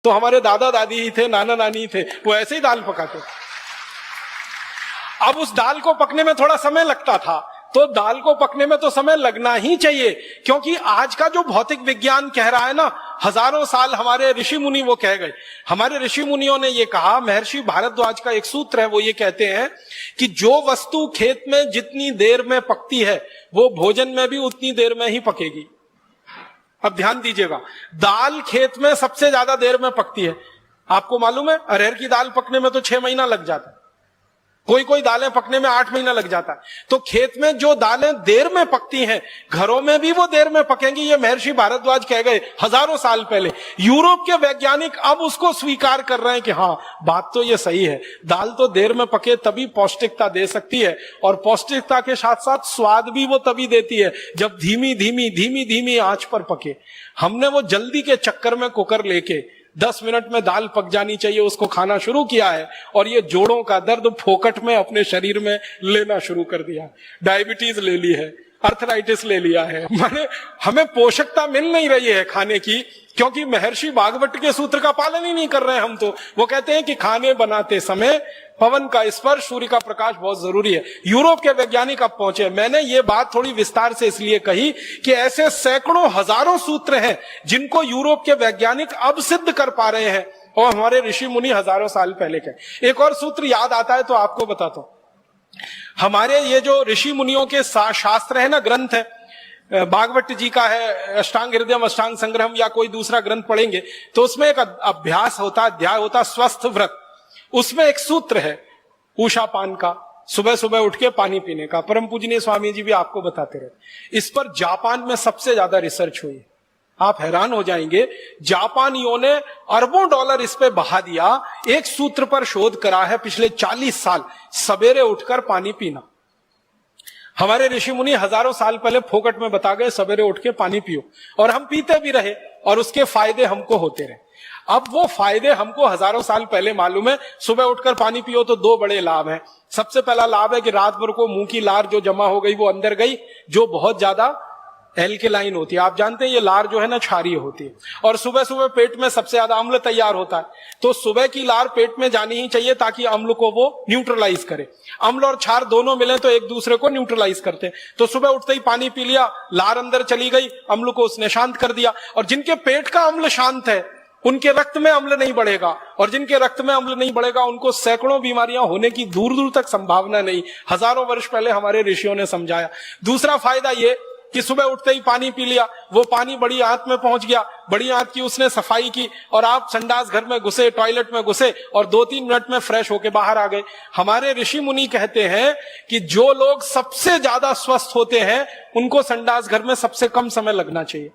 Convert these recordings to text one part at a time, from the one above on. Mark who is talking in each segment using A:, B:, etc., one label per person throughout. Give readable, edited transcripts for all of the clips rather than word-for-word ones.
A: तो हमारे दादा दादी ही थे, नाना नानी ही थे, वो ऐसे ही दाल पकाते। अब उस दाल को पकने में थोड़ा समय लगता था, तो दाल को पकने में तो समय लगना ही चाहिए, क्योंकि आज का जो भौतिक विज्ञान कह रहा है ना, हजारों साल हमारे ऋषि मुनि वो कह गए। हमारे ऋषि मुनियों ने ये कहा, महर्षि भारद्वाज का एक सूत्र है, वो ये कहते हैं कि जो वस्तु खेत में जितनी देर में पकती है वो भोजन में भी उतनी देर में ही पकेगी। अब ध्यान दीजिएगा, दाल खेत में सबसे ज्यादा देर में पकती है। आपको मालूम है अरहर की दाल पकने में तो 6 महीना लग जाता है, कोई कोई दालें पकने में 8 महीना लग जाता है। तो खेत में जो दालें देर में पकती हैं, घरों में भी वो देर में पकेंगी, ये महर्षि भारद्वाज कह गए हजारों साल पहले। यूरोप के वैज्ञानिक अब उसको स्वीकार कर रहे हैं कि हाँ, बात तो ये सही है, दाल तो देर में पके तभी पौष्टिकता दे सकती है, और पौष्टिकता के साथ साथ स्वाद भी वो तभी देती है जब धीमी धीमी धीमी धीमी आंच पर पके। हमने वो जल्दी के चक्कर में कुकर लेके 10 मिनट में दाल पक जानी चाहिए उसको खाना शुरू किया है, और ये जोड़ों का दर्द फोकट में अपने शरीर में लेना शुरू कर दिया। डायबिटीज ले ली है, अर्थराइटिस ले लिया है, माने हमें पोषकता मिल नहीं रही है खाने की, क्योंकि महर्षि भागवत के सूत्र का पालन ही नहीं कर रहे हैं हम। तो वो कहते हैं कि खाने बनाते समय पवन का स्पर्श, सूर्य का प्रकाश बहुत जरूरी है। यूरोप के वैज्ञानिक अब पहुंचे। मैंने ये बात थोड़ी विस्तार से इसलिए कही कि ऐसे सैकड़ों हजारों सूत्र हैं जिनको यूरोप के वैज्ञानिक अब सिद्ध कर पा रहे हैं, और हमारे ऋषि मुनि हजारों साल पहले के। एक और सूत्र याद आता है तो आपको बताता हूं। हमारे ये जो ऋषि मुनियों के शास्त्र है ना, ग्रंथ है, भागवत जी का है अष्टांग हृदयम, अष्टांग संग्रहम, या कोई दूसरा ग्रंथ पढ़ेंगे तो उसमें एक अभ्यास होता, अध्याय होता स्वस्थ व्रत। उसमें एक सूत्र है उषा पान का, सुबह सुबह उठ के पानी पीने का। परम पूजनीय स्वामी जी भी आपको बताते रहे। इस पर जापान में सबसे ज्यादा रिसर्च हुई, आप हैरान हो जाएंगे। जापानियों ने अरबों डॉलर इस पे बहा दिया। एक सूत्र पर शोध करा है पिछले 40 साल, सवेरे उठकर पानी पीना। हमारे ऋषि मुनि हजारों साल पहले फोकट में बता गए सवेरे उठ के पानी पियो, और हम पीते भी रहे और उसके फायदे हमको होते रहे। अब वो फायदे हमको हजारों साल पहले मालूम है। सुबह उठकर पानी पियो तो 2 बड़े लाभ हैं। सबसे पहला लाभ है कि रात भर को मुंह की लार जो जमा हो गई वो अंदर गई, जो बहुत ज्यादा एल्केलाइन होती है। आप जानते हैं ये लार जो है ना क्षारीय होती है, और सुबह सुबह पेट में सबसे ज्यादा अम्ल तैयार होता है। तो सुबह की लार पेट में जानी ही चाहिए ताकि अम्ल को वो न्यूट्रलाइज करे। अम्ल और क्षार दोनों मिले तो एक दूसरे को न्यूट्रलाइज करते हैं। तो सुबह उठते ही पानी पी लिया, लार अंदर चली गई, अम्ल को उसने शांत कर दिया। और जिनके पेट का अम्ल शांत है उनके रक्त में अम्ल नहीं बढ़ेगा, और जिनके रक्त में अम्ल नहीं बढ़ेगा उनको सैकड़ों बीमारियां होने की दूर दूर तक संभावना नहीं। हजारों वर्ष पहले हमारे ऋषियों ने समझाया। दूसरा फायदा ये कि सुबह उठते ही पानी पी लिया, वो पानी बड़ी आंत में पहुंच गया, बड़ी आंत की उसने सफाई की, और आप संडास घर में घुसे, टॉयलेट में घुसे, और 2-3 मिनट में फ्रेश होके बाहर आ गए। हमारे ऋषि मुनि कहते हैं कि जो लोग सबसे ज्यादा स्वस्थ होते हैं उनको संडास घर में सबसे कम समय लगना चाहिए।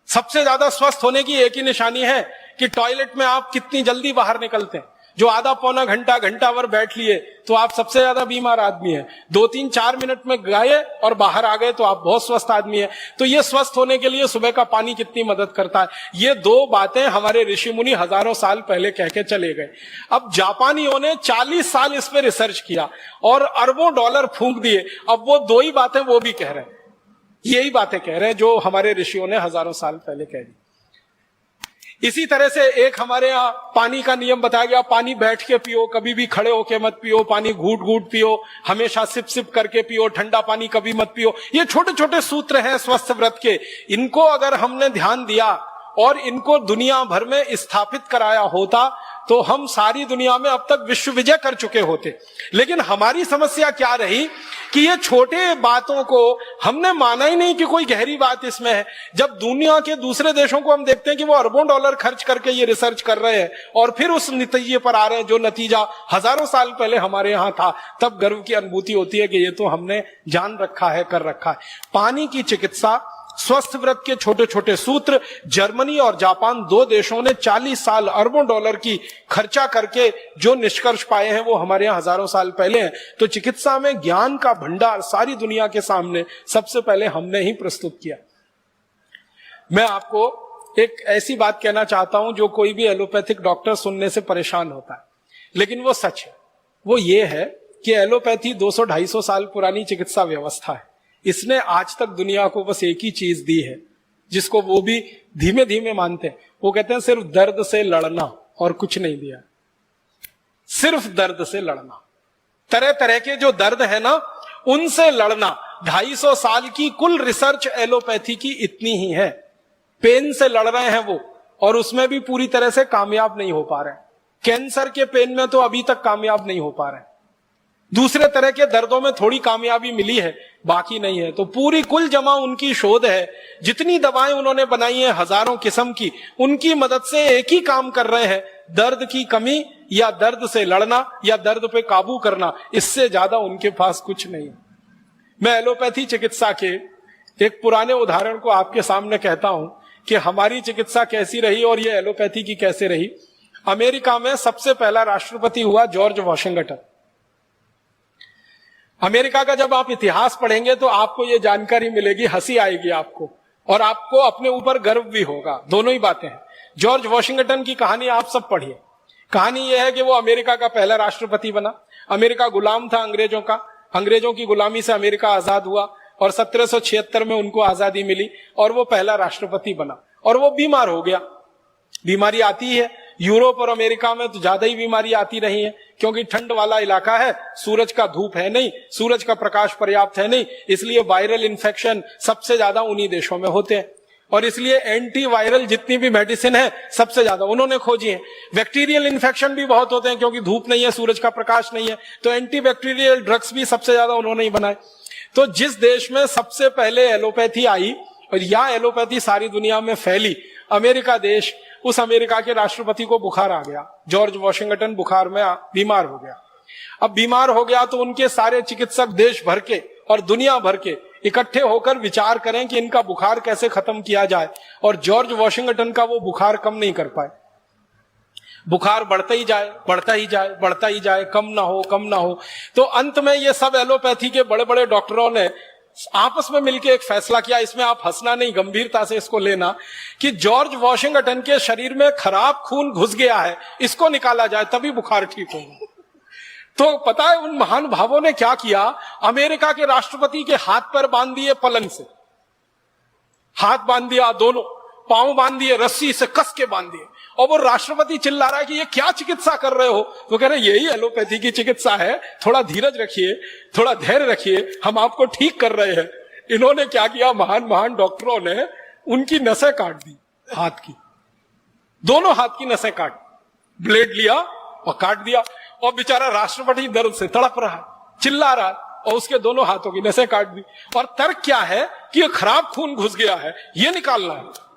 A: सबसे ज्यादा स्वस्थ होने की एक ही निशानी है कि टॉयलेट में आप कितनी जल्दी बाहर निकलते हैं। जो आधा पौना घंटा घंटा भर बैठ लिए तो आप सबसे ज्यादा बीमार आदमी है। 2-3-4 मिनट में गए और बाहर आ गए तो आप बहुत स्वस्थ आदमी है। तो ये स्वस्थ होने के लिए सुबह का पानी कितनी मदद करता है, ये 2 बातें हमारे ऋषि मुनि हजारों साल पहले कह के चले गए। अब जापानियों ने 40 साल इस पे रिसर्च किया और अरबों डॉलर फूंक दिए। अब वो 2 ही बातें वो भी कह रहे हैं, यही बातें कह रहे हैं जो हमारे ऋषियों ने हजारों साल पहले कह दी। इसी तरह से एक हमारे यहाँ पानी का नियम बताया गया, पानी बैठ के पियो, कभी भी खड़े होके मत पियो, पानी घूट घूट पियो, हमेशा सिप सिप करके पियो, ठंडा पानी कभी मत पियो। ये छोटे छोटे सूत्र हैं स्वस्थ व्रत के। इनको अगर हमने ध्यान दिया और इनको दुनिया भर में स्थापित कराया होता तो हम सारी दुनिया में अब तक विश्व विजय कर चुके होते। लेकिन हमारी समस्या क्या रही कि ये छोटे बातों को हमने माना ही नहीं कि कोई गहरी बात इसमें है। जब दुनिया के दूसरे देशों को हम देखते हैं कि वो अरबों डॉलर खर्च करके ये रिसर्च कर रहे हैं और फिर उस नतीजे पर आ रहे हैं जो नतीजा हजारों साल पहले हमारे यहाँ था, तब गर्व की अनुभूति होती है कि ये तो हमने जान रखा है, कर रखा है। पानी की चिकित्सा, स्वस्थ व्रत के छोटे छोटे सूत्र, जर्मनी और जापान 2 देशों ने 40 साल अरबों डॉलर की खर्चा करके जो निष्कर्ष पाए हैं वो हमारे यहाँ हजारों साल पहले हैं। तो चिकित्सा में ज्ञान का भंडार सारी दुनिया के सामने सबसे पहले हमने ही प्रस्तुत किया। मैं आपको एक ऐसी बात कहना चाहता हूं जो कोई भी एलोपैथिक डॉक्टर सुनने से परेशान होता है, लेकिन वो सच है। वो ये है कि एलोपैथी 200-250 साल पुरानी चिकित्सा व्यवस्था है। इसने आज तक दुनिया को बस एक ही चीज दी है जिसको वो भी धीमे धीमे मानते हैं। वो कहते हैं सिर्फ दर्द से लड़ना और कुछ नहीं दिया, सिर्फ दर्द से लड़ना। तरह तरह के जो दर्द है ना, उनसे लड़ना। 250 साल की कुल रिसर्च एलोपैथी की इतनी ही है। पेन से लड़ रहे हैं वो, और उसमें भी पूरी तरह से कामयाब नहीं हो पा रहे हैं। कैंसर के पेन में तो अभी तक कामयाब नहीं हो पा रहे हैं। दूसरे तरह के दर्दों में थोड़ी कामयाबी मिली है, बाकी नहीं है। तो पूरी कुल जमा उनकी शोध है। जितनी दवाएं उन्होंने बनाई हैं हजारों किस्म की, उनकी मदद से एक ही काम कर रहे हैं, दर्द की कमी या दर्द से लड़ना या दर्द पे काबू करना। इससे ज्यादा उनके पास कुछ नहीं है। मैं एलोपैथी चिकित्सा के एक पुराने उदाहरण को आपके सामने कहता हूं कि हमारी चिकित्सा कैसी रही और ये एलोपैथी की कैसे रही। अमेरिका में सबसे पहला राष्ट्रपति हुआ जॉर्ज वॉशिंगटन। अमेरिका का जब आप इतिहास पढ़ेंगे तो आपको यह जानकारी मिलेगी, हंसी आएगी आपको और आपको अपने ऊपर गर्व भी होगा। दोनों ही बातें हैं। जॉर्ज वॉशिंगटन की कहानी आप सब पढ़िए। कहानी यह है कि वो अमेरिका का पहला राष्ट्रपति बना। अमेरिका गुलाम था अंग्रेजों का, अंग्रेजों की गुलामी से अमेरिका आजाद हुआ और 1776 में उनको आजादी मिली और वो पहला राष्ट्रपति बना। और वो बीमार हो गया। बीमारी आती है, यूरोप और अमेरिका में तो ज्यादा ही बीमारी आती रही है, क्योंकि ठंड वाला इलाका है, सूरज का धूप है नहीं, सूरज का प्रकाश पर्याप्त है नहीं, इसलिए वायरल इन्फेक्शन सबसे ज्यादा उन्हीं देशों में होते हैं। और इसलिए एंटी वायरल जितनी भी मेडिसिन है सबसे ज्यादा उन्होंने खोजी है। बैक्टीरियल इन्फेक्शन भी बहुत होते हैं, क्योंकि धूप नहीं है, सूरज का प्रकाश नहीं है, तो एंटी बैक्टीरियल ड्रग्स भी सबसे ज्यादा उन्होंने ही बनाए। तो जिस देश में सबसे पहले एलोपैथी आई और या एलोपैथी सारी दुनिया में फैली, अमेरिका देश, उस अमेरिका के राष्ट्रपति को बुखार आ गया। जॉर्ज वॉशिंगटन बुखार में बीमार हो गया। अब बीमार हो गया तो उनके सारे चिकित्सक देश भर के और दुनिया भर के इकट्ठे होकर विचार करें कि इनका बुखार कैसे खत्म किया जाए। और जॉर्ज वॉशिंगटन का वो बुखार कम नहीं कर पाए। बुखार बढ़ता ही जाए, बढ़ता ही जाए, बढ़ता ही जाए, कम ना हो, कम ना हो। तो अंत में ये सब एलोपैथी के बड़े बड़े डॉक्टरों ने आपस में मिलकर एक फैसला किया, इसमें आप हंसना नहीं, गंभीरता से इसको लेना, कि जॉर्ज वॉशिंगटन के शरीर में खराब खून घुस गया है, इसको निकाला जाए तभी बुखार ठीक होगा। तो पता है उन महान भावों ने क्या किया? अमेरिका के राष्ट्रपति के हाथ पैर बांध दिए पलंग से, हाथ बांध दिया, दोनों पांव बांध दिए, रस्सी से कस के बांध दिए। और वो राष्ट्रपति चिल्ला रहा है कि ये क्या चिकित्सा कर रहे हो? तो कह रहे यही एलोपैथी की चिकित्सा है, थोड़ा धीरज रखिए, थोड़ा धैर्य रखिए, हम आपको ठीक कर रहे हैं। इन्होंने क्या किया? महान महान डॉक्टरों ने उनकी नसें काट दी, हाथ की, दोनों हाथ की नसें काट, ब्लेड लिया और काट दिया। और बेचारा राष्ट्रपति दर्द से तड़प रहा है, चिल्ला रहा है, और उसके दोनों हाथों की नसें काट दी। और तर्क क्या है कि ये खराब खून घुस गया है, ये निकालना है।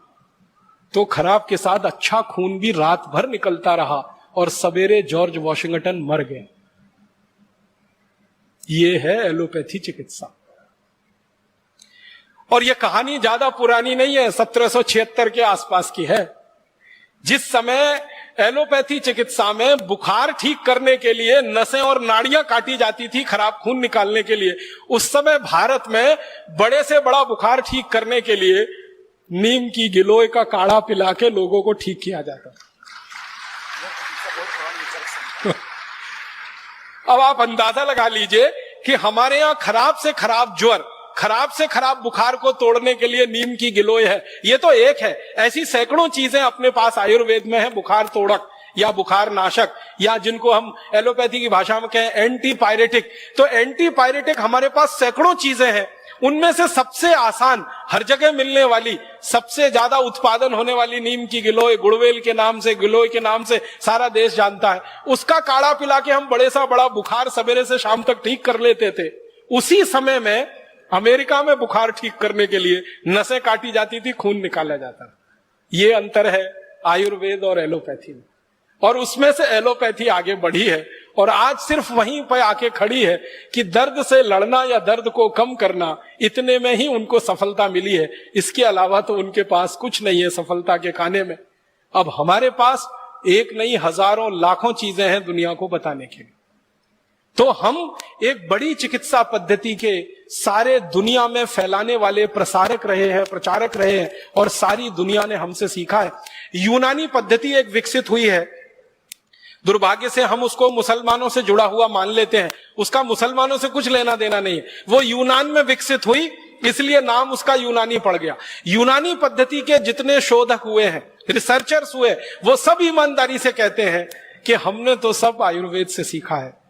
A: तो खराब के साथ अच्छा खून भी रात भर निकलता रहा और सवेरे जॉर्ज वॉशिंगटन मर गए। ये है एलोपैथी चिकित्सा। और यह कहानी ज्यादा पुरानी नहीं है, 1776 के आसपास की है। जिस समय एलोपैथी चिकित्सा में बुखार ठीक करने के लिए नसें और नाड़ियां काटी जाती थी खराब खून निकालने के लिए, उस समय भारत में बड़े से बड़ा बुखार ठीक करने के लिए नीम की गिलोय का काढ़ा पिला के लोगों को ठीक किया जाता। अब आप अंदाजा लगा लीजिए कि हमारे यहां खराब से खराब ज्वर, खराब से खराब बुखार को तोड़ने के लिए नीम की गिलोय है। ये तो एक है, ऐसी सैकड़ों चीजें अपने पास आयुर्वेद में है, बुखार तोड़क या बुखार नाशक, या जिनको हम एलोपैथी की भाषा में कहें एंटीपायरेटिक। तो एंटीपायरेटिक हमारे पास सैकड़ों चीजें हैं। उनमें से सबसे आसान, हर जगह मिलने वाली, सबसे ज्यादा उत्पादन होने वाली नीम की गिलोय, गुड़वेल के नाम से, गिलोय के नाम से सारा देश जानता है। उसका काढ़ा पिला के हम बड़े सा बड़ा बुखार सवेरे से शाम तक ठीक कर लेते थे। उसी समय में अमेरिका में बुखार ठीक करने के लिए नसें काटी जाती थी, खून निकाला जाता था। ये अंतर है आयुर्वेद और एलोपैथी में। और उसमें से एलोपैथी आगे बढ़ी है और आज सिर्फ वहीं पर आके खड़ी है कि दर्द से लड़ना या दर्द को कम करना, इतने में ही उनको सफलता मिली है। इसके अलावा तो उनके पास कुछ नहीं है सफलता के खाने में। अब हमारे पास एक नहीं, हजारों लाखों चीजें हैं दुनिया को बताने के लिए। तो हम एक बड़ी चिकित्सा पद्धति के सारे दुनिया में फैलाने वाले प्रसारक रहे हैं, प्रचारक रहे हैं, और सारी दुनिया ने हमसे सीखा है। यूनानी पद्धति एक विकसित हुई है, दुर्भाग्य से हम उसको मुसलमानों से जुड़ा हुआ मान लेते हैं। उसका मुसलमानों से कुछ लेना देना नहीं है। वो यूनान में विकसित हुई इसलिए नाम उसका यूनानी पड़ गया। यूनानी पद्धति के जितने शोधक हुए हैं, रिसर्चर्स हुए, वो सब ईमानदारी से कहते हैं कि हमने तो सब आयुर्वेद से सीखा है।